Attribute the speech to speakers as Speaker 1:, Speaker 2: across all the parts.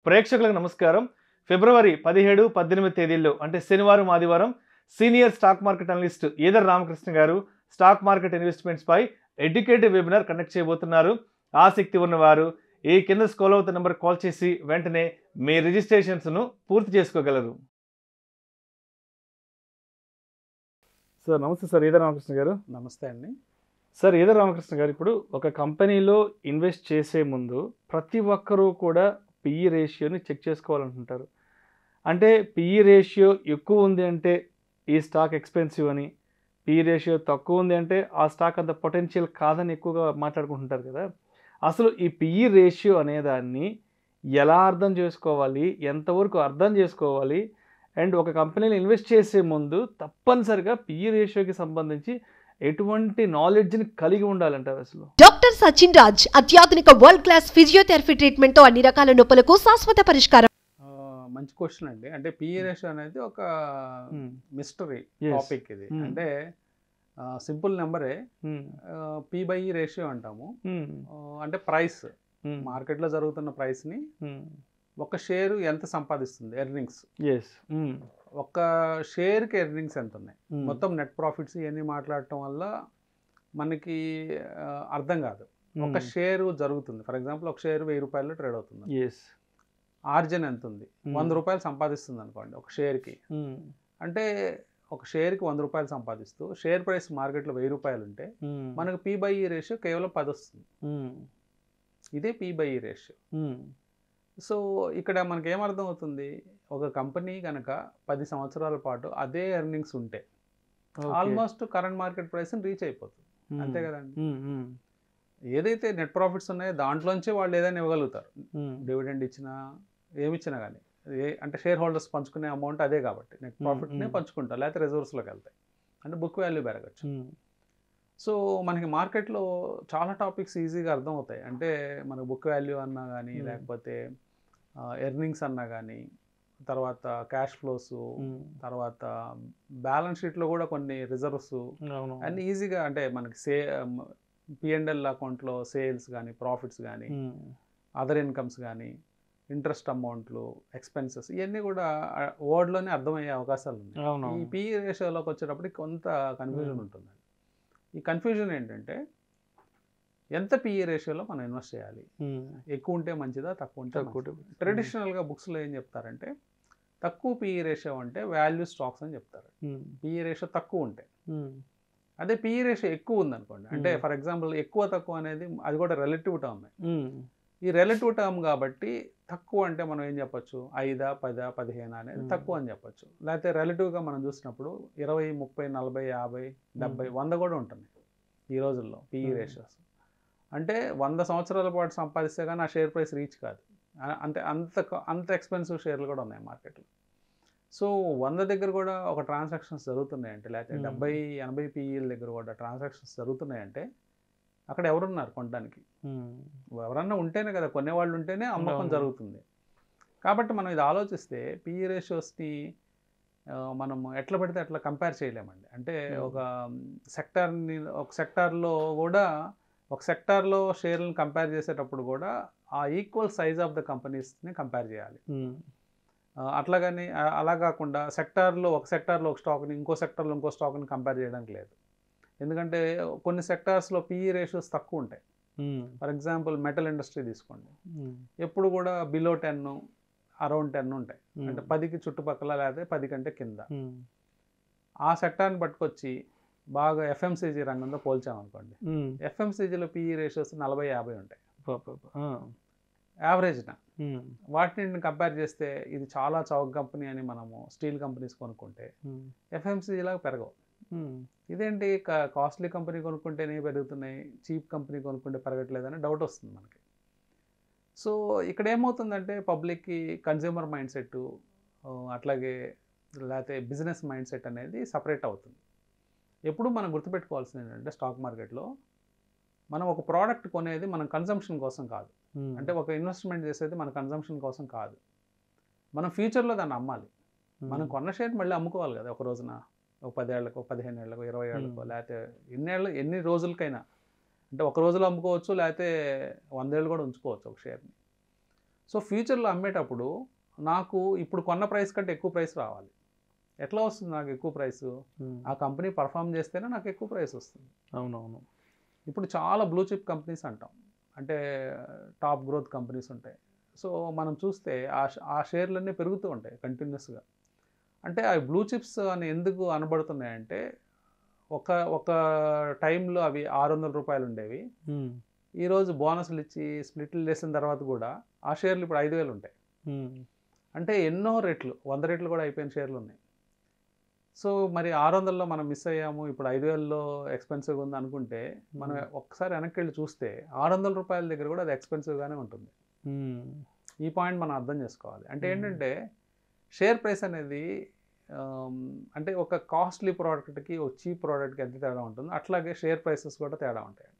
Speaker 1: ప్రేక్షకులకు నమస్కారం. ఫిబ్రవరి 17, 18 తేదీల్లో అంటే శనివారం, ఆదివారం senior stock market analyst either Ramakrishna గారు స్టాక్ మార్కెట్ ఇన్వెస్ట్మెంట్స్ పై ఎడ్యుకేటివ్ వెబినార్ కండక్ట్ చేయబోతున్నారు. ఆసక్తి ఉన్నవారు ఈ కింద స్క్రోల్ అవుతున్న నెంబర్ కాల్ చేసి వెంటనే మీ రిజిస్ట్రేషన్స్ను పూర్తి చేసుకోగలరు. సార్ నమస్తే సార్, ఈదర్ రామకృష్ణ గారు.
Speaker 2: నమస్తే అండి.
Speaker 1: సార్ ఈదర్ రామకృష్ణ గారు, ఇప్పుడు ఒక కంపెనీలో ఇన్వెస్ట్ చేసే ముందు ప్రతి ఒక్కరూ కూడా పిఈ రేషియోని చెక్ చేసుకోవాలంటుంటారు. అంటే పిఈ రేషియో ఎక్కువ ఉంది అంటే ఈ స్టాక్ ఎక్స్పెన్సివ్ అని, పిఈ రేషియో తక్కువ ఉంది అంటే ఆ స్టాక్ అంత పొటెన్షియల్ కాదని ఎక్కువగా మాట్లాడుకుంటుంటారు కదా. అసలు ఈ పిఈ రేషియో అనేదాన్ని ఎలా అర్థం చేసుకోవాలి, ఎంతవరకు అర్థం చేసుకోవాలి, అండ్ ఒక కంపెనీలో ఇన్వెస్ట్ చేసే ముందు తప్పనిసరిగా పిఈ రేషియోకి సంబంధించి ఎటువంటి నాలెడ్జ్ని కలిగి ఉండాలంటారు అసలు?
Speaker 3: డాక్టర్ సచిన్ రాజ్ అత్యాధునిక వరల్డ్ క్లాస్ ఫిజియోథెరపీ ట్రీట్మెంట్ తో అన్ని రకాల నొప్పులకు శాశ్వత పరిష్కారం.
Speaker 2: మంచి క్వశ్చన్ అండి. అంటే పిఈ రేషియో అనేది ఒక మిస్టరీ టాపిక్. ఇది అంటే సింపుల్ నెంబరే, పి బై ఈ రేషియో అంటాము. అంటే ప్రైస్, మార్కెట్లో జరుగుతున్న ప్రైస్ని ఒక షేరు ఎంత సంపాదిస్తుంది, ఎర్నింగ్స్. ఒక షేర్కి ఎర్నింగ్స్ ఎంత ఉన్నాయి, మొత్తం నెట్ ప్రాఫిట్స్ ఇవన్నీ మాట్లాడటం వల్ల మనకి అర్థం కాదు. ఒక షేరు జరుగుతుంది, ఫర్ ఎగ్జాంపుల్ ఒక షేరు 1000 రూపాయలు ట్రేడ్ అవుతుంది. ఆర్జన్ ఎంత ఉంది, 100 రూపాయలు సంపాదిస్తుంది అనుకోండి ఒక షేర్కి. అంటే ఒక షేర్కి 100 రూపాయలు సంపాదిస్తూ షేర్ ప్రైస్ మార్కెట్లో 1000 రూపాయలు ఉంటే మనకు పి బై ఈ రేషియో కేవలం 10 వస్తుంది. ఇదే పి బై ఈ రేషియో. సో ఇక్కడ మనకి ఏమర్థం అవుతుంది, ఒక కంపెనీ కనుక 10 సంవత్సరాల పాటు అదే ఎర్నింగ్స్ ఉంటే ఆల్మోస్ట్ కరెంట్ మార్కెట్ ప్రైస్ని రీచ్ అయిపోతుంది. అంతే కదండి. ఏదైతే నెట్ ప్రాఫిట్స్ ఉన్నాయో దాంట్లోంచే వాళ్ళు ఏదైనా ఇవ్వగలుగుతారు. డివిడెండ్ ఇచ్చినా ఏమిచ్చినా కానీ, అంటే షేర్ హోల్డర్స్ పంచుకునే అమౌంట్ అదే కాబట్టి నెట్ ప్రాఫిట్నే పంచుకుంటారు, లేకపోతే రిజర్వ్స్లోకి వెళ్తాయి. అంటే బుక్ వాల్యూ పెరగచ్చు. సో మనకి మార్కెట్లో చాలా టాపిక్స్ ఈజీగా అర్థమవుతాయి. అంటే మనకు బుక్ వాల్యూ అన్నా కానీ, లేకపోతే ఎర్నింగ్స్ అన్నా కానీ, తర్వాత క్యాష్ ఫ్లోస్, తర్వాత బ్యాలెన్స్ షీట్లో కూడా కొన్ని రిజర్వ్స్ అన్నీ ఈజీగా, అంటే మనకి పిఎండ్ఎల్ అకౌంట్లో సేల్స్ కానీ, ప్రాఫిట్స్ కానీ, అదర్ ఇన్కమ్స్ కానీ, ఇంట్రెస్ట్ అమౌంట్లు, ఎక్స్పెన్సెస్, ఇవన్నీ కూడా వర్డ్లోనే అర్థమయ్యే అవకాశాలు ఉన్నాయి. ఈ పిఈ రేషియోలోకి వచ్చేటప్పటికి కొంత కన్ఫ్యూజన్ ఉంటుంది. ఈ కన్ఫ్యూజన్ ఏంటంటే ఎంత పిఈ రేషియోలో మనం ఇన్వెస్ట్ చేయాలి, ఎక్కువ ఉంటే మంచిదా, తక్కువ ఉంటే తక్కువ. ట్రెడిషనల్గా బుక్స్లో ఏం చెప్తారంటే తక్కువ పిఈ రేషియో అంటే వాల్యూ స్టాక్స్ అని చెప్తారు. పిఈ రేషియో తక్కువ ఉంటే. అదే పిఈ రేషియో ఎక్కువ ఉందనుకోండి, అంటే ఫర్ ఎగ్జాంపుల్ ఎక్కువ తక్కువ అనేది అది కూడా రిలేటివ్ టర్మ్. ఈ రిలేటివ్ టర్మ్ కాబట్టి తక్కువ అంటే మనం ఏం చెప్పొచ్చు, 5, 10, 15 అనేది తక్కువ అని చెప్పొచ్చు. లేకపోతే రిలేటివ్గా మనం చూసినప్పుడు 20, 30, 40, 50, 70, 100 కూడా ఉంటుంది ఈ రోజుల్లో పిఈ రేషియోస్. అంటే 100 సంవత్సరాల పాటు సంపాదిస్తే కానీ ఆ షేర్ ప్రైస్ రీచ్ కాదు. అంటే అంత ఎక్స్పెన్సివ్ షేర్లు కూడా ఉన్నాయి మార్కెట్లో. సో 100 దగ్గర కూడా ఒక ట్రాన్సాక్షన్స్ జరుగుతున్నాయంటే, లేకపోతే 70, 80 పిఈల దగ్గర కూడా ట్రాన్సాక్షన్స్ జరుగుతున్నాయంటే అక్కడ ఎవరున్నారు కొనడానికి? ఎవరన్నా ఉంటేనే కదా, కొనేవాళ్ళు ఉంటేనే అమ్మకం జరుగుతుంది. కాబట్టి మనం ఇది ఆలోచిస్తే పిఈ రేషియోస్ని మనం ఎట్లా పడితే అట్లా కంపేర్ చేయలేమండి. అంటే ఒక సెక్టార్లో కూడా, ఒక సెక్టార్లో షేర్లను కంపేర్ చేసేటప్పుడు కూడా ఆ ఈక్వల్ సైజ్ ఆఫ్ ద కంపెనీస్ని కంపేర్ చేయాలి. అట్లాగని అలా కాకుండా ఒక సెక్టార్లో ఒక స్టాక్ని ఇంకో సెక్టార్లో ఇంకో స్టాక్ని కంపేర్ చేయడానికి లేదు. ఎందుకంటే కొన్ని సెక్టార్స్లో పిఈ రేషియోస్ తక్కువ ఉంటాయి. ఫర్ ఎగ్జాంపుల్ మెటల్ ఇండస్ట్రీ తీసుకోండి, ఎప్పుడు కూడా బిలో 10, అరౌండ్ 10 ఉంటాయి. అంటే 10కి చుట్టుపక్కల, లేకపోతే 10 కంటే కింద. ఆ సెక్టార్ని పట్టుకొచ్చి బాగా ఎఫ్ఎంసీజీ రంగంలో పోల్చామనుకోండి, ఎఫ్ఎంసీజీలో పిఈ రేషియోస్ 40, 50 ఉంటాయి యావరేజ్న. వాటిని కంపేర్ చేస్తే ఇది చాలా చౌక కంపెనీ అని మనము స్టీల్ కంపెనీస్ కొనుక్కుంటే ఎఫ్ఎంసీజీలాగా పెరగవు. ఇదేంటి, కాస్ట్లీ కంపెనీ కొనుక్కుంటేనే పెరుగుతున్నాయి, చీప్ కంపెనీ కొనుక్కుంటే పెరగట్లేదని డౌట్ వస్తుంది మనకి. సో ఇక్కడ ఏమవుతుందంటే పబ్లిక్కి కన్జ్యూమర్ మైండ్ సెట్, అట్లాగే లేకపోతే బిజినెస్ మైండ్ సెట్ అనేది సపరేట్ అవుతుంది. ఎప్పుడు మనం గుర్తుపెట్టుకోవాల్సింది ఏంటంటే స్టాక్ మార్కెట్లో మనం ఒక ప్రోడక్ట్ కొనేది మన కన్జంప్షన్ కోసం కాదు. అంటే ఒక ఇన్వెస్ట్మెంట్ చేసేది మన కన్జంప్షన్ కోసం కాదు, మనం ఫ్యూచర్లో దాన్ని అమ్మాలి. మనం కొన్న షేర్ మళ్ళీ అమ్ముకోవాలి కదా ఒక రోజున, ఒక 10 ఏళ్ళకో, 15 ఏళ్ళకో, 20 ఏళ్ళకో, లేకపోతే ఎన్ని రోజులకైనా. అంటే ఒక రోజులో అమ్ముకోవచ్చు, లేకపోతే 100 ఏళ్ళు కూడా ఉంచుకోవచ్చు ఒక షేర్ని. సో ఫ్యూచర్లో అమ్మేటప్పుడు నాకు ఇప్పుడు కొన్న ప్రైస్ కంటే ఎక్కువ ప్రైస్ రావాలి. ఎట్లా వస్తుంది నాకు ఎక్కువ ప్రైస్? ఆ కంపెనీ పర్ఫామ్ చేస్తేనే నాకు ఎక్కువ ప్రైస్ వస్తుంది.
Speaker 1: అవునవును.
Speaker 2: ఇప్పుడు చాలా బ్లూ చిప్ కంపెనీస్ అంటాం, అంటే టాప్ గ్రోత్ కంపెనీస్ ఉంటాయి. సో మనం చూస్తే ఆ షేర్లన్నీ పెరుగుతూ ఉంటాయి కంటిన్యూస్గా. అంటే ఆ బ్లూ చిప్స్ అని ఎందుకు అనబడుతున్నాయంటే ఒక టైంలో అవి 600 రూపాయలు ఉండేవి. ఈరోజు బోనస్లు ఇచ్చి స్ప్లిట్లు వేసిన తర్వాత కూడా ఆ షేర్లు ఇప్పుడు 5,000 ఉంటాయి. అంటే ఎన్నో రెట్లు, 100 రెట్లు కూడా అయిపోయిన షేర్లు ఉన్నాయి. సో మరి 600లో మనం మిస్ అయ్యాము, ఇప్పుడు 5,000లో ఎక్స్పెన్సివ్గా ఉంది అనుకుంటే మనం ఒక్కసారి వెనక్కి వెళ్ళి చూస్తే 600 రూపాయల దగ్గర కూడా అది ఎక్స్పెన్సివ్గానే ఉంటుంది. ఈ పాయింట్ మనం అర్థం చేసుకోవాలి. అంటే ఏంటంటే షేర్ ప్రైస్ అనేది అంటే ఒక కాస్ట్లీ ప్రోడక్ట్కి ఒక చీప్ ప్రోడక్ట్కి ఎంత తేడా ఉంటుందో అట్లాగే షేర్ ప్రైసెస్ కూడా తేడా ఉంటాయి.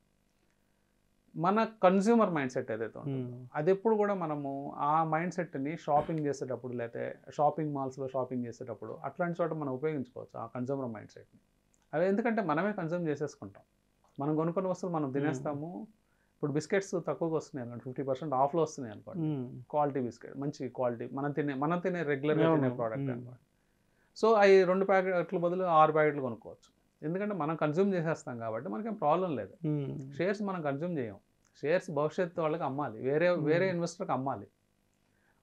Speaker 2: మన కన్జ్యూమర్ మైండ్ సెట్ ఏదైతే ఉంటుందో అది ఎప్పుడు కూడా మనము ఆ మైండ్ సెట్ని షాపింగ్ చేసేటప్పుడు, లేకపోతే షాపింగ్ మాల్స్లో షాపింగ్ చేసేటప్పుడు అట్లాంటి చోట మనం ఉపయోగించుకోవచ్చు ఆ కన్జ్యూమర్ మైండ్ సెట్ని. అవి ఎందుకంటే మనమే కన్జ్యూమ్ చేసేసుకుంటాం. మనం కొనుక్కున్న వస్తువులు మనం తినేస్తాము. ఇప్పుడు బిస్కెట్స్ తక్కువగా వస్తున్నాయి అనుకోండి, 50% ఆఫ్లో వస్తున్నాయి అనుకోండి, క్వాలిటీ బిస్కెట్, మంచి క్వాలిటీ, మనం తినే రెగ్యులర్గా తినే ప్రోడక్ట్ అనుకోండి. సో అవి 2 ప్యాకెట్ల బదులు 6 ప్యాకెట్లు కొనుక్కోవచ్చు. ఎందుకంటే మనం కన్జ్యూమ్ చేసేస్తాం కాబట్టి మనకేం ప్రాబ్లం లేదు. షేర్స్ మనం కన్జ్యూమ్ చేయం. షేర్స్ భవిష్యత్తు వాళ్ళకి అమ్మాలి, వేరే ఇన్వెస్టర్కి అమ్మాలి.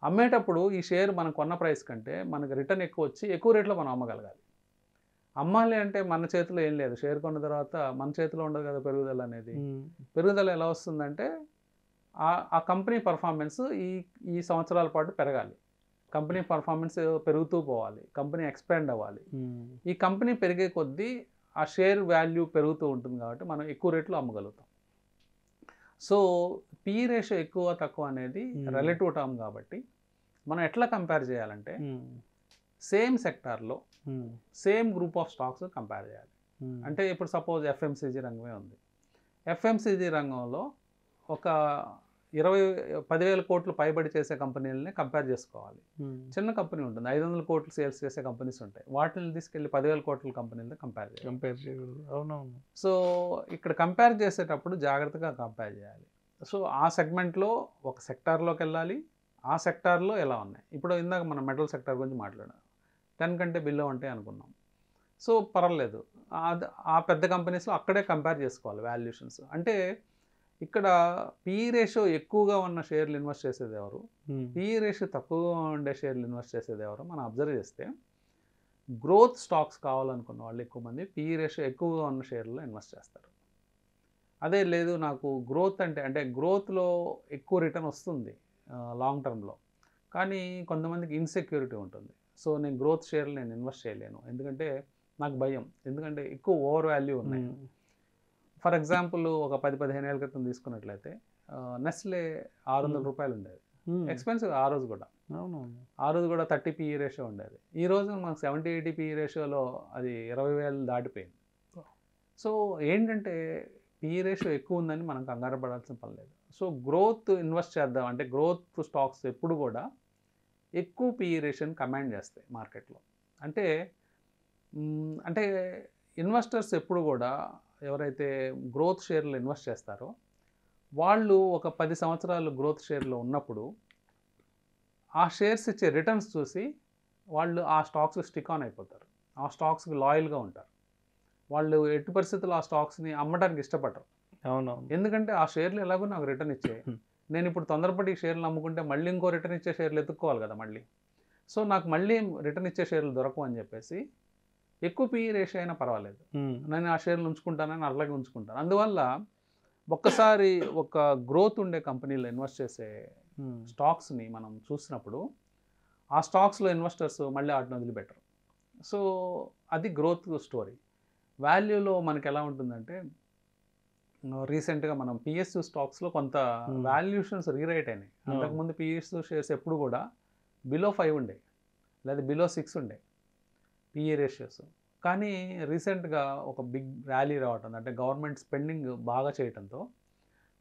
Speaker 2: అమ్మేటప్పుడు ఈ షేర్ మనం కొన్న ప్రైస్ కంటే మనకు రిటర్న్ ఎక్కువ వచ్చి ఎక్కువ రేట్లో మనం అమ్మగలగాలి. అమ్మాలి అంటే మన చేతిలో ఏం లేదు. షేర్ కొన్న తర్వాత మన చేతిలో ఉండదు కదా పెరుగుదల అనేది. పెరుగుదల ఎలా వస్తుందంటే ఆ కంపెనీ పర్ఫార్మెన్స్ ఈ సంవత్సరాల పాటు పెరగాలి. కంపెనీ పర్ఫార్మెన్స్ పెరుగుతూ పోవాలి, కంపెనీ ఎక్స్పాండ్ అవ్వాలి. ఈ కంపెనీ పెరిగే కొద్దీ ఆ షేర్ వాల్యూ పెరుగుతూ ఉంటుంది కాబట్టి మనం ఎక్కువ రేట్లో అమ్మగలుగుతాం. సో పీ రేషియో ఎక్కువ తక్కువ అనేది రిలేటివ్ టర్మ్ కాబట్టి మనం ఎట్లా కంపేర్ చేయాలంటే సేమ్ సెక్టార్లో same group of stocks compare చేయాలి. అంటే ఇప్పుడు సపోజ్ ఎఫ్ఎంసీజీ రంగమే ఉంది. ఎఫ్ఎంసీజీ రంగంలో ఒక 10,000 కోట్లు పైబడి చేసే కంపెనీలని కంపేర్ చేసుకోవాలి. చిన్న కంపెనీ ఉంటుంది, 500 కోట్లు సేల్స్ చేసే కంపెనీస్ ఉంటాయి, వాటిని తీసుకెళ్ళి 10,000 కోట్ల కంపెనీలతో కంపేర్
Speaker 1: చేయకూడదు. అవునవును.
Speaker 2: సో ఇక్కడ కంపేర్ చేసేటప్పుడు జాగ్రత్తగా కంపేర్ చేయాలి. సో ఆ సెగ్మెంట్లో ఒక సెక్టార్లోకి వెళ్ళాలి, ఆ సెక్టార్లో ఎలా ఉన్నాయి. ఇప్పుడు ఇందాక మనం మెటల్ సెక్టార్ గురించి మాట్లాడాం, 10 కంటే బిలో ఉంటాయి అనుకున్నాం. సో పర్వాలేదు, ఆ పెద్ద కంపెనీస్లో అక్కడే కంపేర్ చేసుకోవాలి వాల్యుయేషన్స్. అంటే ఇక్కడ పీ రేషియో ఎక్కువగా ఉన్న షేర్లు ఇన్వెస్ట్ చేసేది ఎవరు, పీ రేషియో తక్కువగా ఉండే షేర్లు ఇన్వెస్ట్ చేసేది ఎవరు మనం అబ్జర్వ్ చేస్తే గ్రోత్ స్టాక్స్ కావాలనుకున్న వాళ్ళు ఎక్కువ మంది పీ రేషియో ఎక్కువగా ఉన్న షేర్లో ఇన్వెస్ట్ చేస్తారు. అదే లేదు నాకు గ్రోత్ అంటే గ్రోత్లో ఎక్కువ రిటర్న్ వస్తుంది లాంగ్ టర్మ్లో, కానీ కొంతమందికి ఇన్సెక్యూరిటీ ఉంటుంది. సో నేను గ్రోత్ షేర్లు నేను ఇన్వెస్ట్ చేయలేను, ఎందుకంటే నాకు భయం, ఎందుకంటే ఎక్కువ ఓవర్ వాల్యూ ఉన్నాయి. ఫర్ ఎగ్జాంపుల్ ఒక 10-15 ఏళ్ళ క్రితం తీసుకున్నట్లయితే నెస్లే 600 రూపాయలు ఉండేది, ఎక్స్పెన్సివ్ ఆ రోజు కూడా. ఆ రోజు కూడా 30 PE రేషియో ఉండేది. ఈ రోజు మనకు 70-80 PE రేషియోలో అది 20,000 దాటిపోయింది. సో ఏంటంటే PE రేషియో ఎక్కువ ఉందని మనం కంగారు పడాల్సిన పని లేదు. సో గ్రోత్ ఇన్వెస్ట్ చేద్దాం అంటే గ్రోత్ స్టాక్స్ ఎప్పుడు కూడా ఎక్కువ PE రేషియోని కమాండ్ చేస్తాయి మార్కెట్లో. అంటే ఇన్వెస్టర్స్ ఎప్పుడు కూడా ఎవరైతే గ్రోత్ షేర్లో ఇన్వెస్ట్ చేస్తారో వాళ్ళు ఒక 10 సంవత్సరాలు గ్రోత్ షేర్లో ఉన్నప్పుడు ఆ షేర్స్ ఇచ్చే రిటర్న్స్ చూసి వాళ్ళు ఆ స్టాక్స్ స్టిక్ ఆన్ అయిపోతారు, ఆ స్టాక్స్కి లాయల్గా ఉంటారు. వాళ్ళు ఎట్టి పరిస్థితుల్లో ఆ స్టాక్స్ని అమ్మడానికి ఇష్టపడరు.
Speaker 1: అవునవును.
Speaker 2: ఎందుకంటే ఆ షేర్లు ఎలాగో నాకు రిటర్న్ ఇచ్చాయి, నేను ఇప్పుడు తొందరపడి ఈ షేర్లు అమ్ముకుంటే మళ్ళీ ఇంకో రిటర్న్ ఇచ్చే షేర్లు ఎత్తుక్కోవాలి కదా మళ్ళీ. సో నాకు మళ్ళీ రిటర్న్ ఇచ్చే షేర్లు దొరకవు అని చెప్పేసి ఎక్కువ PE రేషియో అయినా పర్వాలేదు, నేను ఆ షేర్లు ఉంచుకుంటానని అలాగే ఉంచుకుంటాను. అందువల్ల ఒక్కసారి ఒక గ్రోత్ ఉండే కంపెనీలో ఇన్వెస్ట్ చేసే స్టాక్స్ని మనం చూసినప్పుడు ఆ స్టాక్స్లో ఇన్వెస్టర్స్ మళ్ళీ వాటిని వదిలిపెట్టరు. సో అది గ్రోత్ స్టోరీ. వాల్యూలో మనకి ఎలా ఉంటుందంటే రీసెంట్గా మనం PSU స్టాక్స్లో కొంత వాల్యుయేషన్స్ రీరైట్ అయినాయి. అంతకుముందు PSU షేర్స్ ఎప్పుడు కూడా బిలో 5 ఉండే లేదా బిలో 6 ఉండే PE రేషియోస్. కానీ రీసెంట్గా ఒక బిగ్ ర్యాలీ రావటం, అంటే గవర్నమెంట్ స్పెండింగ్ బాగా చేయడంతో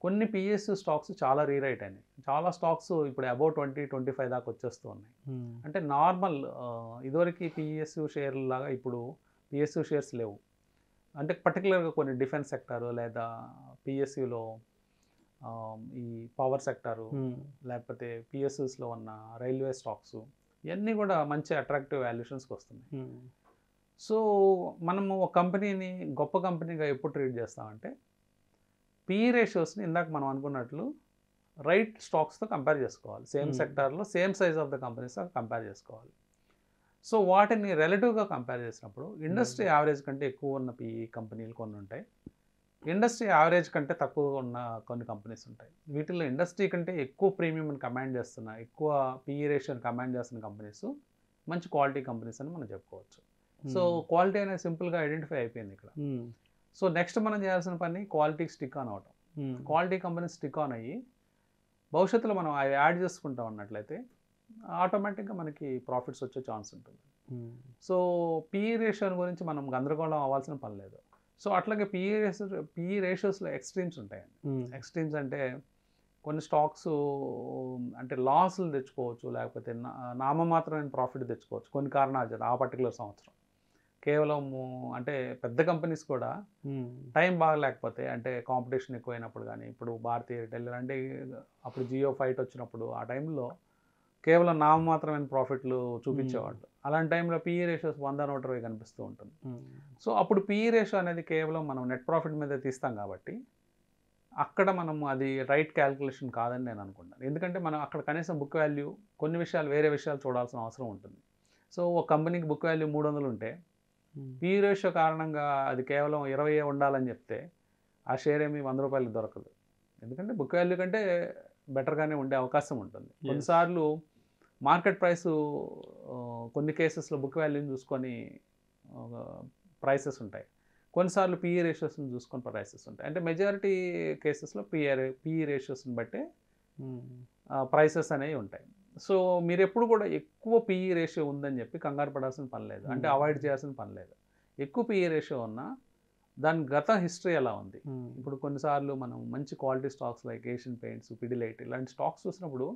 Speaker 2: కొన్ని PSU స్టాక్స్ చాలా రీరైట్ అయినాయి. చాలా స్టాక్స్ ఇప్పుడు అబౌవ్ 20-25 దాకా వచ్చేస్తూ ఉన్నాయి. అంటే నార్మల్ ఇదివరకు PSU షేర్ల లాగా ఇప్పుడు PSU షేర్స్ లేవు. అంటే పర్టికులర్గా కొన్ని డిఫెన్స్ సెక్టారు లేదా PSUలో ఈ పవర్ సెక్టారు, లేకపోతే పిఎస్యూస్లో ఉన్న రైల్వే స్టాక్స్, ఇవన్నీ కూడా మంచి అట్రాక్టివ్ వాల్యుయేషన్స్కి వస్తున్నాయి. సో మనము ఒక కంపెనీని గొప్ప కంపెనీగా ఎప్పుడు ట్రీట్ చేస్తామంటే పిఈ రేషియోస్ని ఇందాక మనం అనుకున్నట్లు రైట్ స్టాక్స్తో కంపేర్ చేసుకోవాలి. సేమ్ సెక్టార్లో సేమ్ సైజ్ ఆఫ్ ద కంపెనీస్తో కంపేర్ చేసుకోవాలి. సో వాటిని రిలేటివ్గా కంపేర్ చేసినప్పుడు ఇండస్ట్రీ యావరేజ్ కంటే ఎక్కువ ఉన్న పిఈ కంపెనీలు కొన్ని ఉంటాయి, ఇండస్ట్రీ యావరేజ్ కంటే తక్కువ ఉన్న కొన్ని కంపెనీస్ ఉంటాయి. వీటిల్లో ఇండస్ట్రీ కంటే ఎక్కువ ప్రీమియం కమాండ్ చేస్తున్న, ఎక్కువ పిఈ రేషియోని కమాండ్ చేస్తున్న కంపెనీస్ మంచి క్వాలిటీ కంపెనీస్ అని మనం చెప్పుకోవచ్చు. సో క్వాలిటీ అనేది సింపుల్గా ఐడెంటిఫై అయిపోయింది ఇక్కడ. సో నెక్స్ట్ మనం చేయాల్సిన పని క్వాలిటీకి స్టిక్ ఆన్ అవటం. క్వాలిటీ కంపెనీస్ స్టిక్ ఆన్ అయ్యి భవిష్యత్తులో మనం అవి యాడ్ చేసుకుంటాం అన్నట్లయితే ఆటోమేటిక్గా మనకి ప్రాఫిట్స్ వచ్చే ఛాన్స్ ఉంటుంది. సో పిఈ రేషియో గురించి మనం గందరగోళం అవ్వాల్సిన పని లేదు. సో అట్లాగే పిఈ రేషియోస్లో ఎక్స్ట్రీమ్స్ ఉంటాయండి. ఎక్స్ట్రీమ్స్ అంటే కొన్ని స్టాక్స్ అంటే లాస్లు తెచ్చుకోవచ్చు, లేకపోతే నామమాత్రమైన ప్రాఫిట్ తెచ్చుకోవచ్చు కొన్ని కారణాలు చేత ఆ పర్టికులర్ సంవత్సరం. కేవలం అంటే పెద్ద కంపెనీస్ కూడా టైం బాగలేకపోతే, అంటే కాంపిటీషన్ ఎక్కువైనప్పుడు, కానీ ఇప్పుడు భారతీయ ఎయిర్టెల్ అంటే అప్పుడు జియో ఫైట్ వచ్చినప్పుడు ఆ టైంలో కేవలం నామమాత్రమైన ప్రాఫిట్లు చూపించేవాళ్ళు. అలాంటి టైంలో పిఈ రేషియోస్ 100-120 కనిపిస్తూ ఉంటుంది. సో అప్పుడు పిఈ రేషియో అనేది కేవలం మనం నెట్ ప్రాఫిట్ మీద తీస్తాం కాబట్టి అక్కడ మనం అది రైట్ క్యాల్కులేషన్ కాదని నేను అనుకుంటాను. ఎందుకంటే మనం అక్కడ కనీసం బుక్ వాల్యూ, కొన్ని విషయాలు వేరే విషయాలు చూడాల్సిన అవసరం ఉంటుంది. సో ఒక కంపెనీకి బుక్ వాల్యూ 300 ఉంటే పిఈ రేషియో కారణంగా అది కేవలం 20 ఉండాలని చెప్తే ఆ షేర్ ఏమి 100 రూపాయలకి దొరకదు. ఎందుకంటే బుక్ వాల్యూ కంటే బెటర్గానే ఉండే అవకాశం ఉంటుంది. కొన్నిసార్లు మార్కెట్ ప్రైసు కొన్ని కేసెస్లో బుక్ వాల్యూని చూసుకొని ప్రైసెస్ ఉంటాయి, కొన్నిసార్లు పిఈ రేషియోస్ని చూసుకొని ప్రైసెస్ ఉంటాయి. అంటే మెజారిటీ కేసెస్లో పిఈ రేషియోస్ని బట్టే ప్రైసెస్ అనేవి ఉంటాయి. సో మీరు ఎప్పుడు కూడా ఎక్కువ పిఈ రేషియో ఉందని చెప్పి కంగారు పడాల్సిన పని లేదు, అంటే అవాయిడ్ చేయాల్సిన పని లేదు. ఎక్కువ పిఈ రేషియో ఉన్నా దాని గత హిస్టరీ ఎలా ఉంది. ఇప్పుడు కొన్నిసార్లు మనం మంచి quality stocks like Asian paints, Pidilite ఇలాంటి స్టాక్స్ చూసినప్పుడు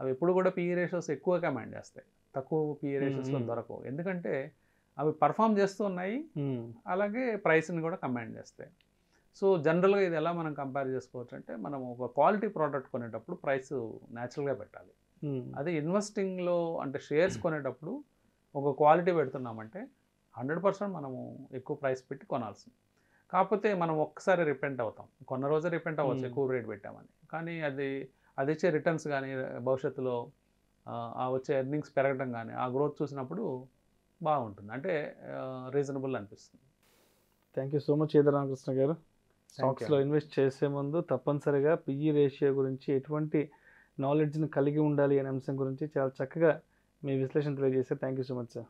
Speaker 2: అవి ఎప్పుడు కూడా పిఈ రేషియోస్ ఎక్కువ కమాండ్ చేస్తాయి, తక్కువ పిఈ రేషియోస్లో దొరకవు. ఎందుకంటే అవి పర్ఫామ్ చేస్తూ ఉన్నాయి, అలాగే ప్రైస్ని కూడా కమాండ్ చేస్తాయి. సో జనరల్గా ఇది ఎలా మనం కంపేర్ చేసుకోవచ్చు అంటే, మనం ఒక క్వాలిటీ ప్రోడక్ట్ కొనేటప్పుడు ప్రైస్ న్యాచురల్గా పెట్టాలి. అదే ఇన్వెస్టింగ్లో అంటే షేర్స్ కొనేటప్పుడు ఒక క్వాలిటీ పెడుతున్నామంటే 100% మనము ఎక్కువ ప్రైస్ పెట్టి కొనాల్సింది. కాకపోతే మనం ఒక్కసారి రిపెంట్ అవుతాం, కొన్న రోజే రిపెంట్ అవ్వచ్చు ఎక్కువ రేట్ పెట్టామని. కానీ అది ఇచ్చే రిటర్న్స్ కానీ భవిష్యత్తులో ఆ వచ్చే ఎర్నింగ్స్ పెరగడం కానీ ఆ గ్రోత్ చూసినప్పుడు బాగుంటుంది, అంటే రీజనబుల్ అనిపిస్తుంది.
Speaker 1: Thank you so much Ramakrishna గారు. స్టాక్స్లో ఇన్వెస్ట్ చేసే ముందు తప్పనిసరిగా పిఈ రేషియో గురించి ఎటువంటి నాలెడ్జ్ని కలిగి ఉండాలి అనే అంశం గురించి చాలా చక్కగా మీ విశ్లేషణ తెలియజేశారు. Thank you so much sir.